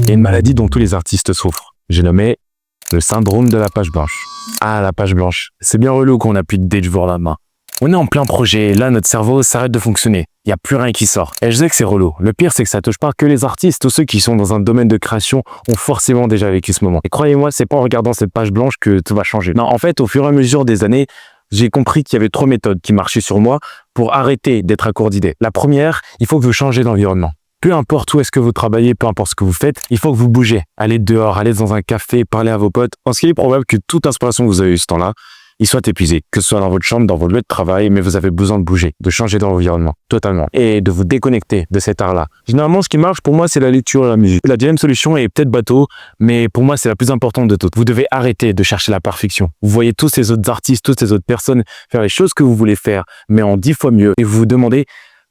Il y a une maladie dont tous les artistes souffrent. J'ai nommé le syndrome de la page blanche. Ah, la page blanche. C'est bien relou qu'on n'a plus d'idées du jour au lendemain. On est en plein projet, là notre cerveau s'arrête de fonctionner. Il n'y a plus rien qui sort. Et je sais que c'est relou. Le pire, c'est que ça touche pas que les artistes. Tous ceux qui sont dans un domaine de création ont forcément déjà vécu ce moment. Et croyez-moi, c'est pas en regardant cette page blanche que tout va changer. Non, en fait, au fur et à mesure des années, j'ai compris qu'il y avait 3 méthodes qui marchaient sur moi pour arrêter d'être à court d'idées. La première, il faut que vous changez d'environnement. Peu importe où est-ce que vous travaillez, peu importe ce que vous faites, il faut que vous bougez. Allez dehors, allez dans un café, parlez à vos potes. Parce qu'il est probable que toute inspiration que vous avez eue ce temps-là, il soit épuisé. Que ce soit dans votre chambre, dans votre lieu de travail, mais vous avez besoin de bouger, de changer d'environnement, totalement. Et de vous déconnecter de cet art-là. Généralement, ce qui marche pour moi, c'est la lecture et la musique. La deuxième solution est peut-être bateau, mais pour moi, c'est la plus importante de toutes. Vous devez arrêter de chercher la perfection. Vous voyez tous ces autres artistes, toutes ces autres personnes faire les choses que vous voulez faire, mais en 10 fois mieux. Et vous vous demandez,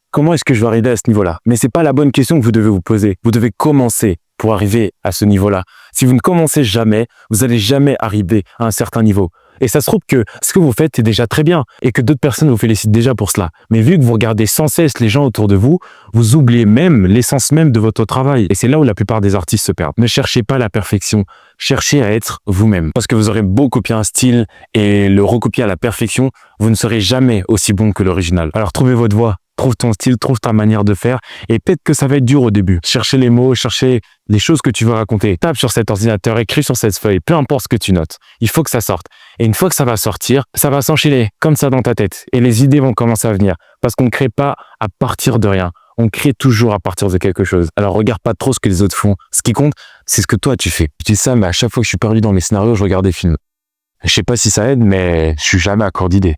comment est-ce que je vais arriver à ce niveau-là? Mais c'est pas la bonne question que vous devez vous poser. Vous devez commencer pour arriver à ce niveau-là. Si vous ne commencez jamais, vous n'allez jamais arriver à un certain niveau. Et ça se trouve que ce que vous faites est déjà très bien et que d'autres personnes vous félicitent déjà pour cela. Mais vu que vous regardez sans cesse les gens autour de vous, vous oubliez même l'essence même de votre travail. Et c'est là où la plupart des artistes se perdent. Ne cherchez pas la perfection, cherchez à être vous-même. Parce que vous aurez beau copier un style et le recopier à la perfection, vous ne serez jamais aussi bon que l'original. Alors trouvez votre voix. Trouve ton style, trouve ta manière de faire et peut-être que ça va être dur au début. Cherchez les mots, cherchez les choses que tu veux raconter. Tape sur cet ordinateur, écris sur cette feuille, peu importe ce que tu notes. Il faut que ça sorte. Et une fois que ça va sortir, ça va s'enchaîner comme ça dans ta tête. Et les idées vont commencer à venir parce qu'on ne crée pas à partir de rien. On crée toujours à partir de quelque chose. Alors regarde pas trop ce que les autres font. Ce qui compte, c'est ce que toi tu fais. Je dis ça, mais à chaque fois que je suis perdu dans les scénarios, je regarde des films. Je sais pas si ça aide, mais je suis jamais à court d'idées.